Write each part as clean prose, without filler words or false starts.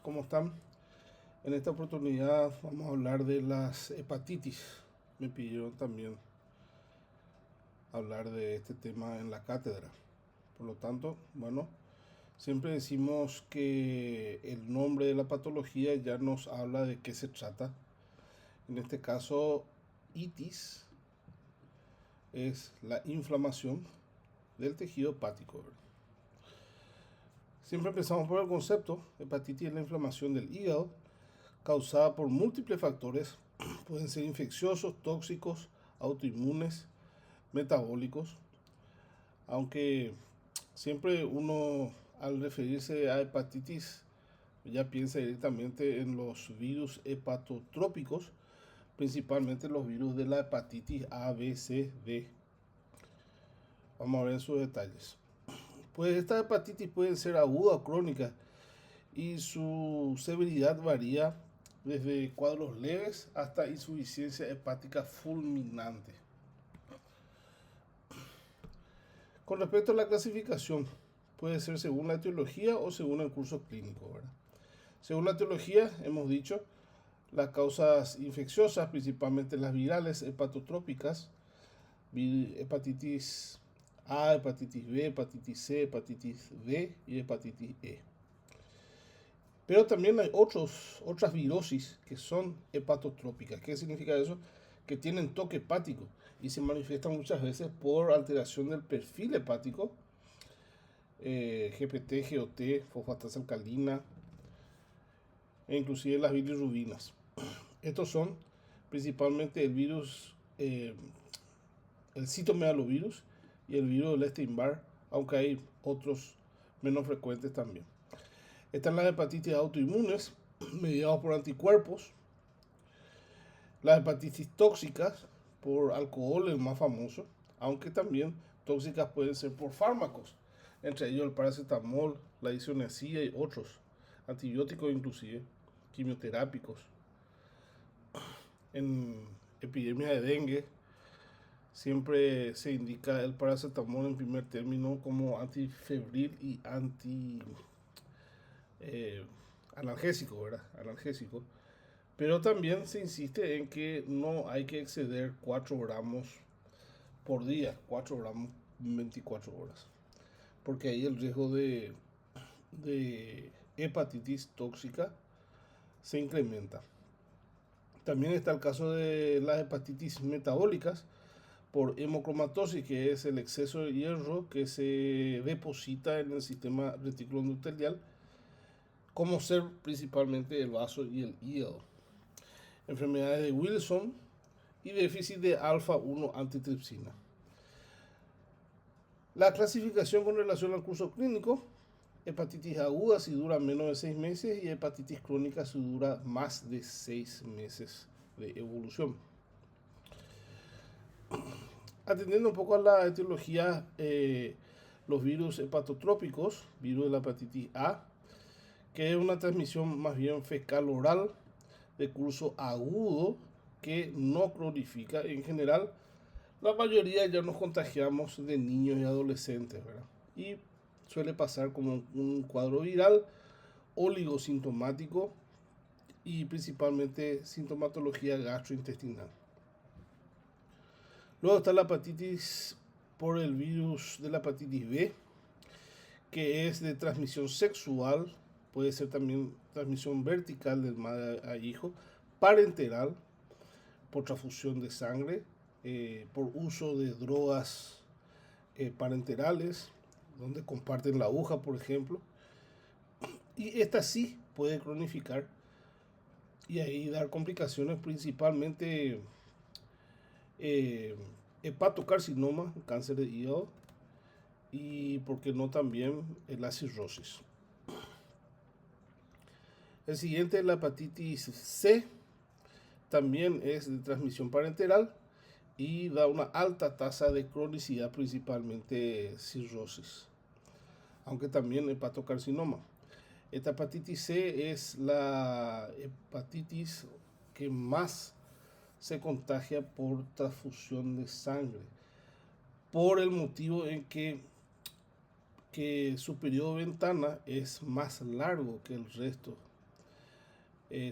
¿Cómo están? En esta oportunidad vamos a hablar de las hepatitis. Me pidieron también hablar de este tema en la cátedra. Por lo tanto, bueno, siempre decimos que el nombre de la patología ya nos habla de qué se trata. En este caso, itis es la inflamación del tejido hepático. Siempre empezamos por el concepto. Hepatitis es la inflamación del hígado causada por múltiples factores. Pueden ser infecciosos, tóxicos, autoinmunes, metabólicos, aunque siempre uno al referirse a hepatitis ya piensa directamente en los virus hepatotrópicos, principalmente los virus de la hepatitis A, B, C, D. Vamos a ver en sus detalles. Pues esta hepatitis puede ser aguda o crónica y su severidad varía desde cuadros leves hasta insuficiencia hepática fulminante. Con respecto a la clasificación, puede ser según la etiología o según el curso clínico, ¿verdad? Según la etiología, hemos dicho, las causas infecciosas, principalmente las virales hepatotrópicas, hepatitis A, hepatitis B, hepatitis C, hepatitis D y hepatitis E. Pero también hay otras virosis que son hepatotrópicas. ¿Qué significa eso? Que tienen toque hepático y se manifiestan muchas veces por alteración del perfil hepático, GPT, GOT, fosfatasa alcalina e inclusive las bilirrubinas. Estos son principalmente el virus, el citomegalovirus y el virus del Epstein-Barr, aunque hay otros menos frecuentes también. Están las hepatitis autoinmunes, mediadas por anticuerpos, las hepatitis tóxicas, por alcohol el más famoso, aunque también tóxicas pueden ser por fármacos, entre ellos el paracetamol, la isoniazida y otros, antibióticos inclusive, quimioterápicos. En epidemias de dengue siempre se indica el paracetamol en primer término como antifebril y anti eh, analgésico, ¿verdad? Analgésico. Pero también se insiste en que no hay que exceder 4 gramos por día, 4 gramos en 24 horas, porque ahí el riesgo de hepatitis tóxica se incrementa. También está el caso de las hepatitis metabólicas por hemocromatosis, que es el exceso de hierro que se deposita en el sistema retículo endotelial, como ser principalmente el vaso y el hígado. Enfermedades de Wilson y déficit de alfa-1 antitripsina. La clasificación con relación al curso clínico: hepatitis aguda si dura menos de 6 meses y hepatitis crónica si dura más de 6 meses de evolución. Atendiendo un poco a la etiología, los virus hepatotrópicos, virus de la hepatitis A, que es una transmisión más bien fecal-oral de curso agudo que no cronifica. En general, la mayoría ya nos contagiamos de niños y adolescentes, ¿verdad? Y suele pasar como un cuadro viral, oligosintomático y principalmente sintomatología gastrointestinal. Luego está la hepatitis por el virus de la hepatitis B, que es de transmisión sexual, puede ser también transmisión vertical del madre a hijo, parenteral, por transfusión de sangre, por uso de drogas parenterales, donde comparten la aguja, por ejemplo. Y esta sí puede cronificar y ahí dar complicaciones, principalmente eh, hepatocarcinoma, cáncer de hígado, y por qué no también la cirrosis. El siguiente es la hepatitis C, también es de transmisión parenteral y da una alta tasa de cronicidad, principalmente cirrosis, aunque también hepatocarcinoma. Esta hepatitis C es la hepatitis que más se contagia por transfusión de sangre, por el motivo en que que su periodo de ventana es más largo que el resto.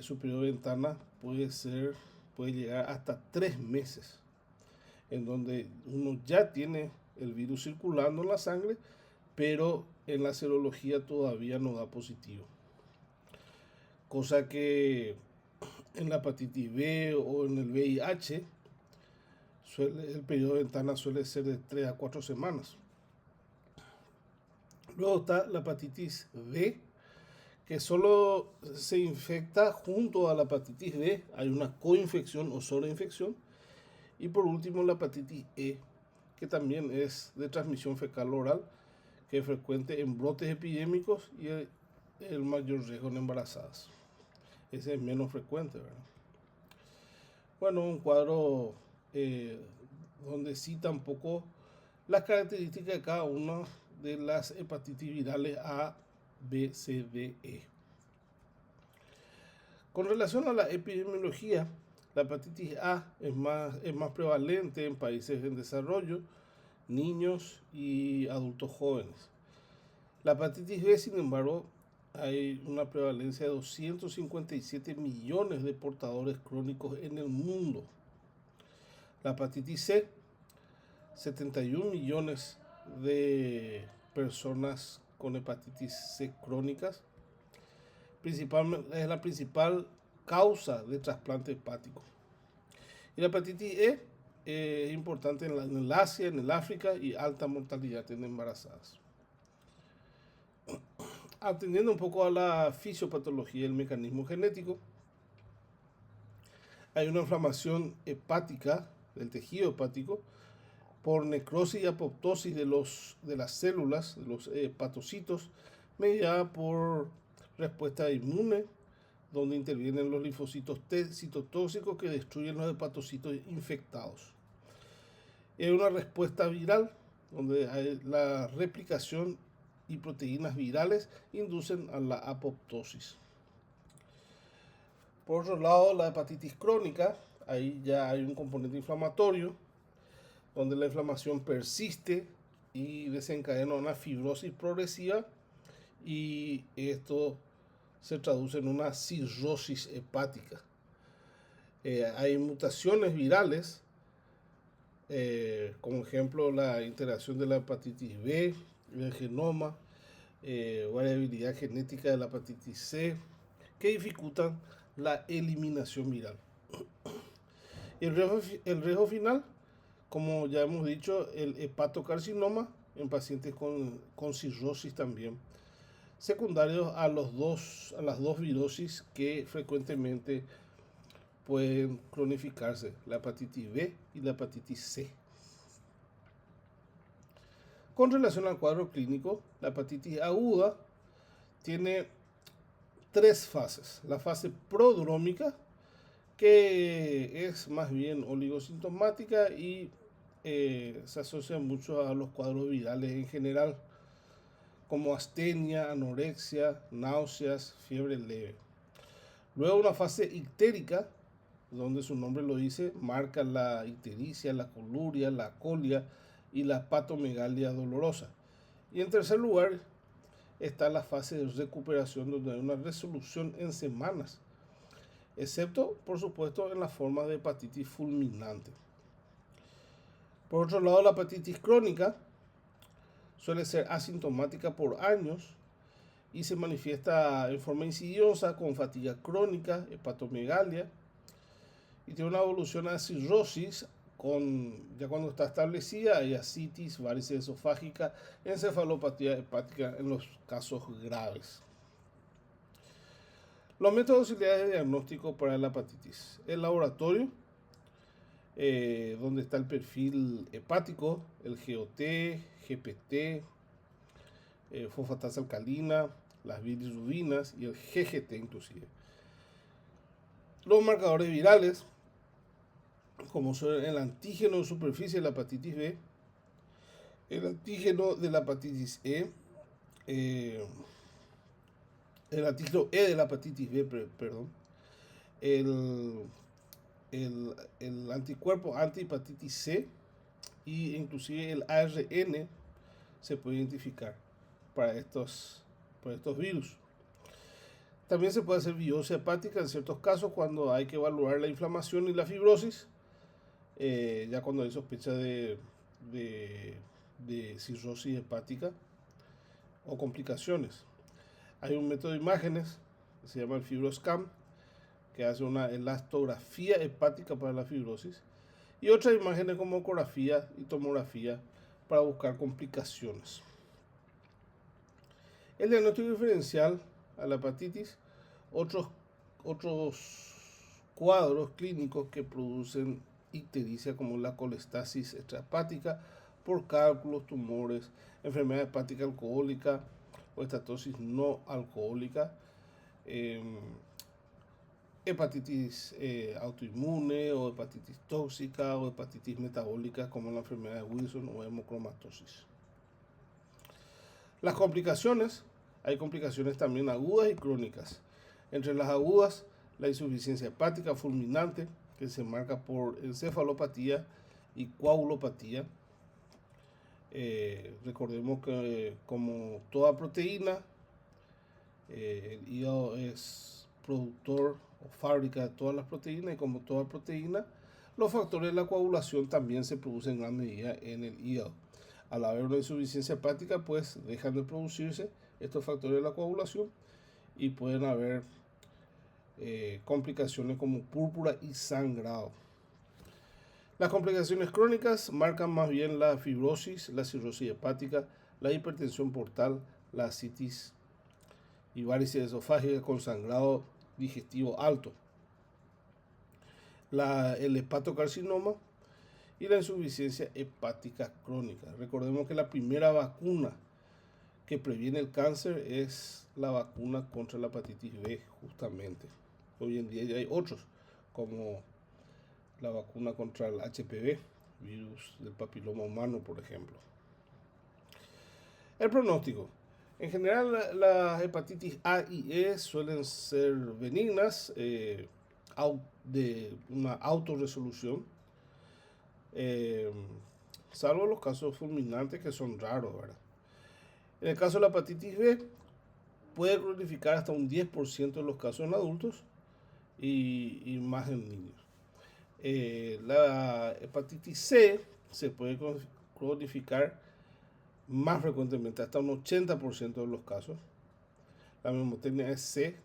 Su periodo de ventana puede llegar hasta 3 meses, en donde uno ya tiene el virus circulando en la sangre, pero en la serología todavía no da positivo. Cosa que en la hepatitis B o en el VIH, el periodo de ventana suele ser de 3 a 4 semanas. Luego está la hepatitis B, que solo se infecta junto a la hepatitis B, hay una coinfección o sobreinfección. Y por último la hepatitis E, que también es de transmisión fecal oral, que es frecuente en brotes epidémicos y el mayor riesgo en embarazadas. Ese es menos frecuente, ¿verdad? Bueno, un cuadro donde cita un poco las características de cada una de las hepatitis virales A, B, C, D, E. Con relación a la epidemiología, la hepatitis A es más prevalente en países en desarrollo, niños y adultos jóvenes. La hepatitis B, sin embargo, hay una prevalencia de 257 millones de portadores crónicos en el mundo. La hepatitis C, 71 millones de personas con hepatitis C crónicas. Es la principal causa de trasplante hepático. Y la hepatitis E es importante en el Asia, en el África y alta mortalidad en embarazadas. Atendiendo un poco a la fisiopatología y el mecanismo genético, hay una inflamación hepática del tejido hepático por necrosis y apoptosis de las células, de los hepatocitos, mediada por respuesta inmune, donde intervienen los linfocitos T citotóxicos que destruyen los hepatocitos infectados. Es una respuesta viral, donde hay la replicación y proteínas virales inducen a la apoptosis. Por otro lado, la hepatitis crónica, ahí ya hay un componente inflamatorio, donde la inflamación persiste y desencadena una fibrosis progresiva, y esto se traduce en una cirrosis hepática. Hay mutaciones virales, como ejemplo la interacción de la hepatitis B en el genoma, variabilidad genética de la hepatitis C, que dificultan la eliminación viral. El riesgo final, como ya hemos dicho, el hepatocarcinoma en pacientes con cirrosis también, secundarios a las dos virosis que frecuentemente pueden cronificarse, la hepatitis B y la hepatitis C. Con relación al cuadro clínico, la hepatitis aguda tiene 3 fases. La fase prodrómica, que es más bien oligosintomática y se asocia mucho a los cuadros virales en general, como astenia, anorexia, náuseas, fiebre leve. Luego una fase ictérica, donde su nombre lo dice, marca la ictericia, la coluria, la colia y la hepatomegalia dolorosa. Y en tercer lugar está la fase de recuperación, donde hay una resolución en semanas, excepto, por supuesto, en la forma de hepatitis fulminante. Por otro lado, la hepatitis crónica suele ser asintomática por años y se manifiesta en forma insidiosa con fatiga crónica, hepatomegalia, y tiene una evolución a cirrosis ya cuando está establecida, hay ascitis, varices esofágica, encefalopatía hepática en los casos graves. Los métodos auxiliares de diagnóstico para la hepatitis: el laboratorio, donde está el perfil hepático, el GOT, GPT, fosfatasa alcalina, las bilirrubinas y el GGT inclusive. Los marcadores virales, como son el antígeno de superficie de la hepatitis B, el antígeno de la hepatitis E, el antígeno E de la hepatitis B, perdón, el anticuerpo anti-hepatitis C, y inclusive el ARN se puede identificar. por estos virus. También se puede hacer biopsia hepática en ciertos casos cuando hay que evaluar la inflamación y la fibrosis, ya cuando hay sospecha de cirrosis hepática o complicaciones. Hay un método de imágenes que se llama el FibroScan, que hace una elastografía hepática para la fibrosis, y otras imágenes como ecografía y tomografía para buscar complicaciones. El diagnóstico diferencial a la hepatitis, otros cuadros clínicos que producen ictericia como la colestasis extrahepática por cálculos, tumores, enfermedad hepática alcohólica o estatosis no alcohólica, hepatitis autoinmune o hepatitis tóxica o hepatitis metabólica como la enfermedad de Wilson o hemocromatosis. Las complicaciones, hay complicaciones también agudas y crónicas. Entre las agudas, la insuficiencia hepática fulminante, que se marca por encefalopatía y coagulopatía. Recordemos que como toda proteína, el hígado es productor o fábrica de todas las proteínas, y como toda proteína, los factores de la coagulación también se producen en gran medida en el hígado. Al haber una insuficiencia hepática, pues dejan de producirse estos factores de la coagulación y pueden haber complicaciones como púrpura y sangrado. Las complicaciones crónicas marcan más bien la fibrosis, la cirrosis hepática, la hipertensión portal, la ascitis y varices esofágica con sangrado digestivo alto, el hepatocarcinoma y la insuficiencia hepática crónica. Recordemos que la primera vacuna que previene el cáncer es la vacuna contra la hepatitis B, justamente. Hoy en día ya hay otros, como la vacuna contra el HPV, virus del papiloma humano, por ejemplo. El pronóstico. En general, las hepatitis A y E suelen ser benignas, de una autorresolución, salvo los casos fulminantes que son raros, ¿verdad? En el caso de la hepatitis B, puede cronificar hasta un 10% de los casos en adultos y más en niños. La hepatitis C se puede cronificar más frecuentemente, hasta un 80% de los casos. La pneumotenia es C,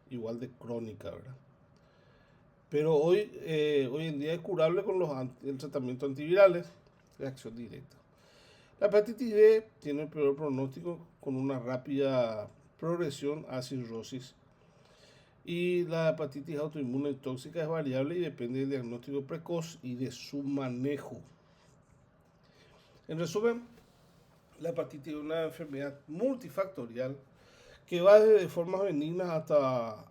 igual de crónica, ¿verdad? Pero hoy en día es curable con el tratamiento antivirales de acción directa. La hepatitis D tiene el peor pronóstico con una rápida progresión a cirrosis, y la hepatitis autoinmune tóxica es variable y depende del diagnóstico precoz y de su manejo. En resumen, la hepatitis es una enfermedad multifactorial que va desde formas benignas hasta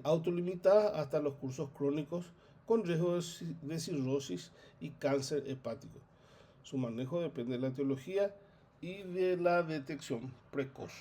autolimitadas hasta los cursos crónicos con riesgo de cirrosis y cáncer hepático. Su manejo depende de la etiología y de la detección precoz.